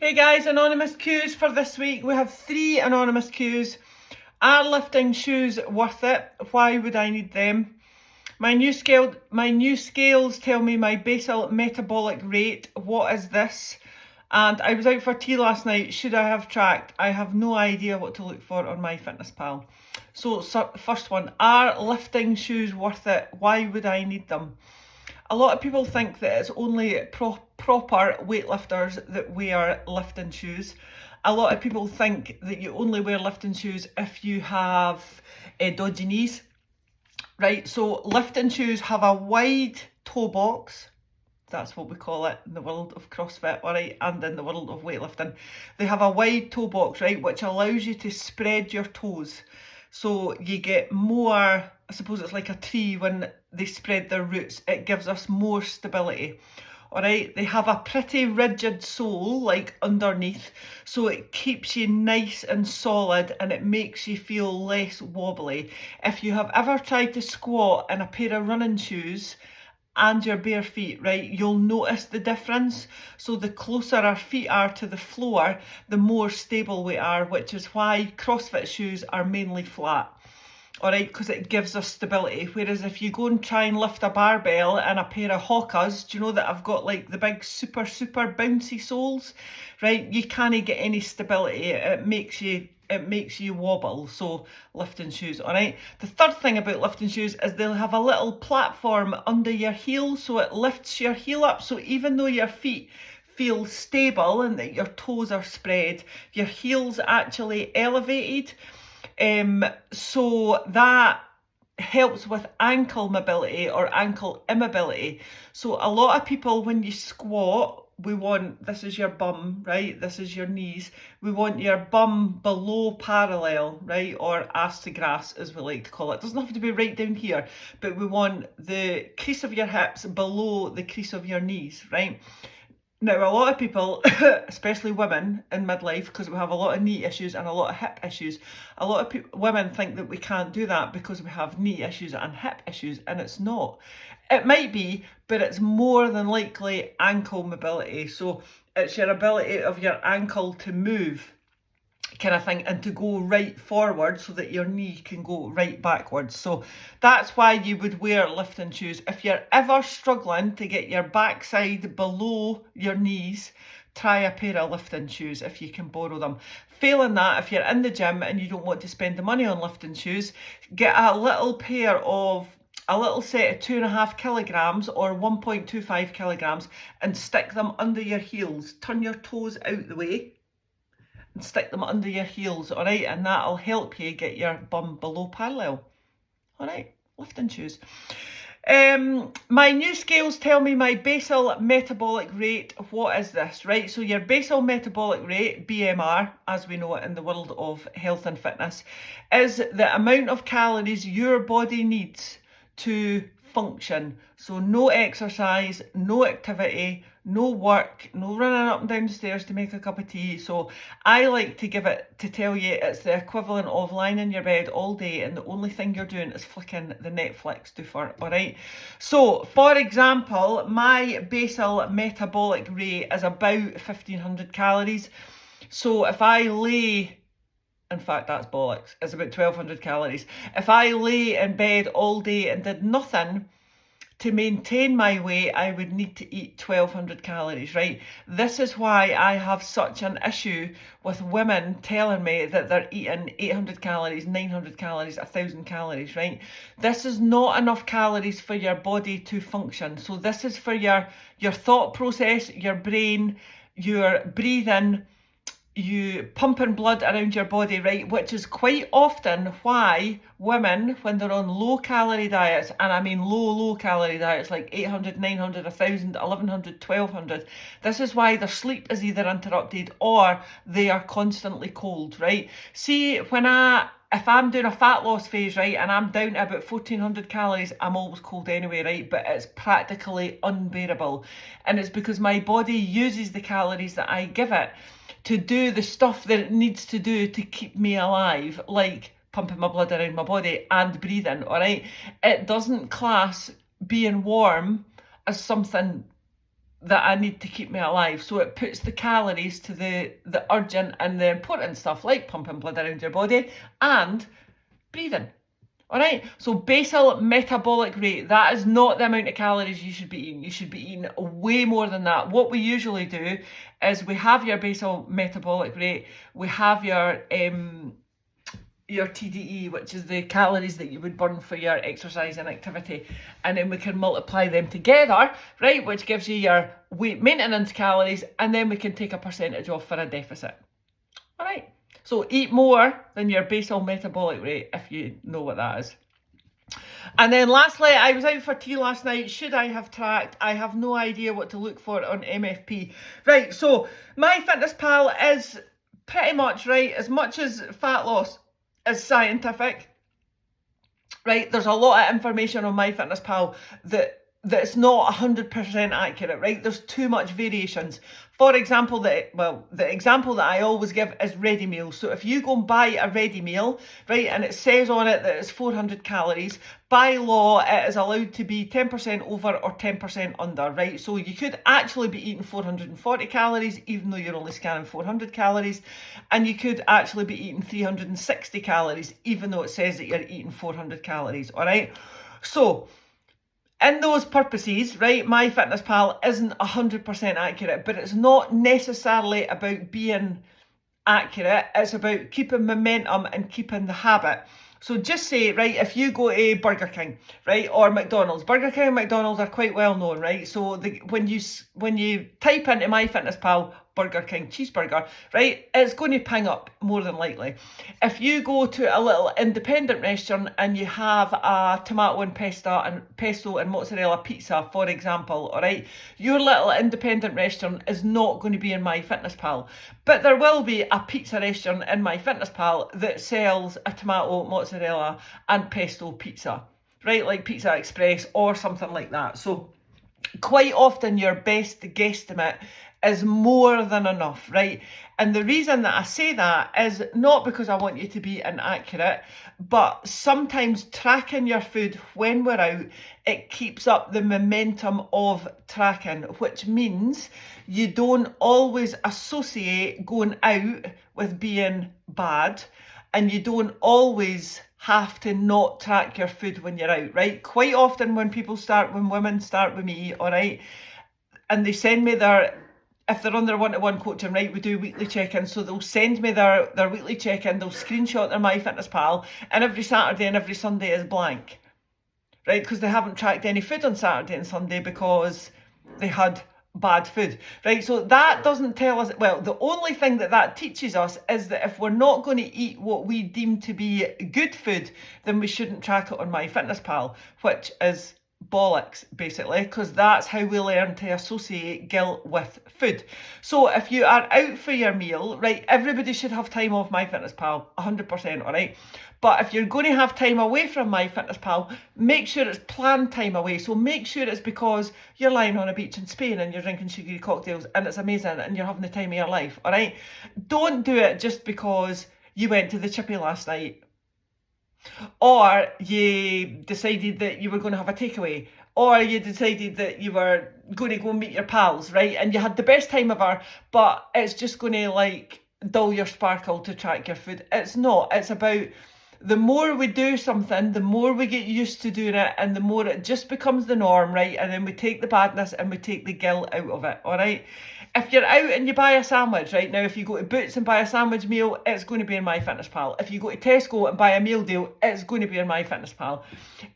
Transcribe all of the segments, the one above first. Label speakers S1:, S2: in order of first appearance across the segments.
S1: Hey guys, anonymous Qs for this week. We have 3 anonymous Qs. Are lifting shoes worth it? Why would I need them? My new scales tell me my basal metabolic rate. What is this? And I was out for tea last night. Should I have tracked? I have no idea what to look for on MyFitnessPal. So first one, are lifting shoes worth it? Why would I need them? A lot of people think that it's only proper weightlifters that wear lifting shoes. A lot of people think that you only wear lifting shoes if you have dodgy knees, right? So lifting shoes have a wide toe box. That's what we call it in the world of CrossFit, all right, and in the world of weightlifting. They have a wide toe box, right, which allows you to spread your toes. So you get more, I suppose it's like a tree when they spread their roots. It gives us more stability. All right, they have a pretty rigid sole, like underneath, so it keeps you nice and solid and it makes you feel less wobbly. If you have ever tried to squat in a pair of running shoes and your bare feet, right, you'll notice the difference. So the closer our feet are to the floor, the more stable we are, which is why CrossFit shoes are mainly flat. All right, because it gives us stability. Whereas if you go and try and lift a barbell in a pair of Hokas, do you know that I've got like the big super bouncy soles, right? You can't get any stability. It makes you wobble. So lifting shoes, all right. The third thing about lifting shoes is they'll have a little platform under your heel, so it lifts your heel up. So even though your feet feel stable and that your toes are spread, your heel's actually elevated. So that helps with ankle mobility or ankle immobility. So a lot of people, when you squat, this is your bum, right? This is your knees. We want your bum below parallel, right? Or ass to grass, as we like to call it. It doesn't have to be right down here, but we want the crease of your hips below the crease of your knees, right? Now, a lot of people, especially women in midlife, because we have a lot of knee issues and a lot of hip issues, a lot of women think that we can't do that because we have knee issues and hip issues, and it's not. It might be, but it's more than likely ankle mobility. So it's your ability of your ankle to move, kind of thing, and to go right forward so that your knee can go right backwards. So that's why you would wear lifting shoes. If you're ever struggling to get your backside below your knees, try a pair of lifting shoes if you can borrow them. Failing that, if you're in the gym and you don't want to spend the money on lifting shoes, get a little set of 2.5 kilograms or 1.25 kilograms and stick them under your heels. Turn your toes out the way and stick them under your heels, all right? And that'll help you get your bum below parallel. All right, lifting shoes. My new scales tell me my basal metabolic rate. What is this, right? So your basal metabolic rate, BMR, as we know it in the world of health and fitness, is the amount of calories your body needs to function. So no exercise, no activity, no work, no running up and down the stairs to make a cup of tea. So I like to tell you it's the equivalent of lying in your bed all day and the only thing you're doing is flicking the Netflix doofer, all right? So, for example, my basal metabolic rate is about 1,500 calories. So if I lay, in fact, that's bollocks, it's about 1,200 calories. If I lay in bed all day and did nothing to maintain my weight, I would need to eat 1,200 calories, right? This is why I have such an issue with women telling me that they're eating 800 calories, 900 calories, 1,000 calories, right? This is not enough calories for your body to function. So this is for your thought process, your brain, your breathing, you pumping blood around your body, right? Which is quite often why women, when they're on low calorie diets, and I mean low calorie diets, like 800, 900, 1,000, 1,100, 1,200, this is why their sleep is either interrupted or they are constantly cold, right? See, if I'm doing a fat loss phase, right, and I'm down to about 1,400 calories, I'm always cold anyway, right? But it's practically unbearable. And it's because my body uses the calories that I give it to do the stuff that it needs to do to keep me alive, like pumping my blood around my body and breathing, all right? It doesn't class being warm as something that I need to keep me alive. So it puts the calories to the urgent and the important stuff, like pumping blood around your body and breathing. All right, so basal metabolic rate, that is not the amount of calories you should be eating. You should be eating way more than that. What we usually do is we have your basal metabolic rate, we have your TDE, which is the calories that you would burn for your exercise and activity, and then we can multiply them together, right, which gives you your weight maintenance calories, and then we can take a percentage off for a deficit. All right, so eat more than your basal metabolic rate, if you know what that is. And then lastly, I was out for tea last night. Should I have tracked? I have no idea what to look for on MFP. Right, so MyFitnessPal is pretty much, right, as much as fat loss is scientific, right, there's a lot of information on MyFitnessPal that's not 100% accurate, right? There's too much variations. For example, the example that I always give is ready meals. So if you go and buy a ready meal, right, and it says on it that it's 400 calories, by law, it is allowed to be 10% over or 10% under, right? So you could actually be eating 440 calories, even though you're only scanning 400 calories. And you could actually be eating 360 calories, even though it says that you're eating 400 calories, all right? So in those purposes, right, MyFitnessPal isn't 100% accurate, but it's not necessarily about being accurate. It's about keeping momentum and keeping the habit. So just say, right, if you go to Burger King, right, or McDonald's, Burger King and McDonald's are quite well known, right? So when you type into MyFitnessPal Burger King cheeseburger, right, it's going to ping up more than likely. If you go to a little independent restaurant and you have a tomato and pesto and mozzarella pizza, for example, all right, your little independent restaurant is not going to be in MyFitnessPal, but there will be a pizza restaurant in MyFitnessPal that sells a tomato, mozzarella and pesto pizza, right, like Pizza Express or something like that. So quite often your best guesstimate is more than enough, right? And the reason that I say that is not because I want you to be inaccurate, but sometimes tracking your food when we're out, it keeps up the momentum of tracking, which means you don't always associate going out with being bad, and you don't always have to not track your food when you're out, right? Quite often when women start with me, all right, and they send me if they're on their one-to-one coaching, right, we do weekly check-ins, so they'll send me their weekly check-in, they'll screenshot their MyFitnessPal, and every Saturday and every Sunday is blank, right, because they haven't tracked any food on Saturday and Sunday because they had bad food, right? So that doesn't tell us, well, the only thing that teaches us is that if we're not going to eat what we deem to be good food, then we shouldn't track it on MyFitnessPal, which is bollocks, basically, because that's how we learn to associate guilt with food. So if you are out for your meal, right, everybody should have time off MyFitnessPal, 100%, all right? But if you're going to have time away from MyFitnessPal, make sure it's planned time away. So make sure it's because you're lying on a beach in Spain and you're drinking sugary cocktails and it's amazing and you're having the time of your life, all right? Don't do it just because you went to the chippy last night, or you decided that you were going to have a takeaway, or you decided that you were going to go meet your pals, right? And you had the best time ever, but it's just going to like dull your sparkle to track your food. It's not. It's about the more we do something, the more we get used to doing it, and the more it just becomes the norm, right? And then we take the badness and we take the guilt out of it, all right? If you're out and you buy a sandwich, right, now if you go to Boots and buy a sandwich meal, it's going to be in MyFitnessPal. If you go to Tesco and buy a meal deal, it's going to be in MyFitnessPal.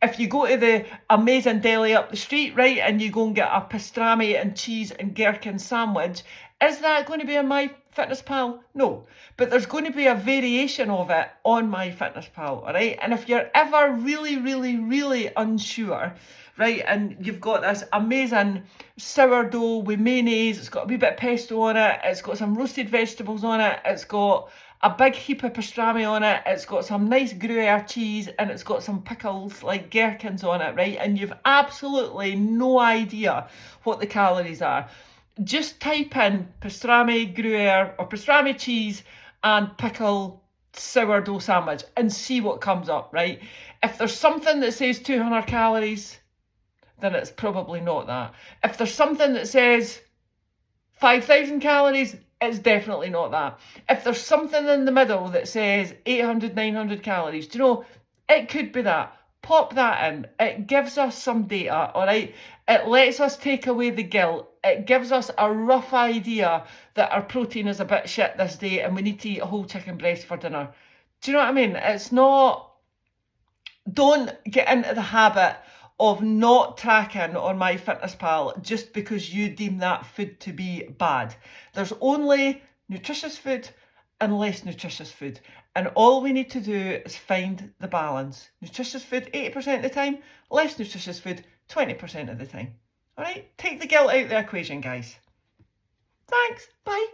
S1: If you go to the amazing deli up the street, right, and you go and get a pastrami and cheese and gherkin sandwich, is that going to be in MyFitnessPal? No, but there's going to be a variation of it on MyFitnessPal, all right? And if you're ever really, really, really unsure, right, and you've got this amazing sourdough with mayonnaise, it's got a wee bit of pesto on it, it's got some roasted vegetables on it, it's got a big heap of pastrami on it, it's got some nice Gruyere cheese, and it's got some pickles like gherkins on it, right? And you've absolutely no idea what the calories are. Just type in pastrami Gruyere or pastrami cheese and pickle sourdough sandwich and see what comes up, right? If there's something that says 200 calories, then it's probably not that. If there's something that says 5,000 calories, it's definitely not that. If there's something in the middle that says 800, 900 calories, do you know, it could be that. Pop that in. It gives us some data, all right? It lets us take away the guilt. It gives us a rough idea that our protein is a bit shit this day and we need to eat a whole chicken breast for dinner. Do you know what I mean? It's not... Don't get into the habit of not tracking on MyFitnessPal just because you deem that food to be bad. There's only nutritious food and less nutritious food. And all we need to do is find the balance. Nutritious food 80% of the time, less nutritious food 20% of the time. All right, take the guilt out of the equation, guys. Thanks, bye.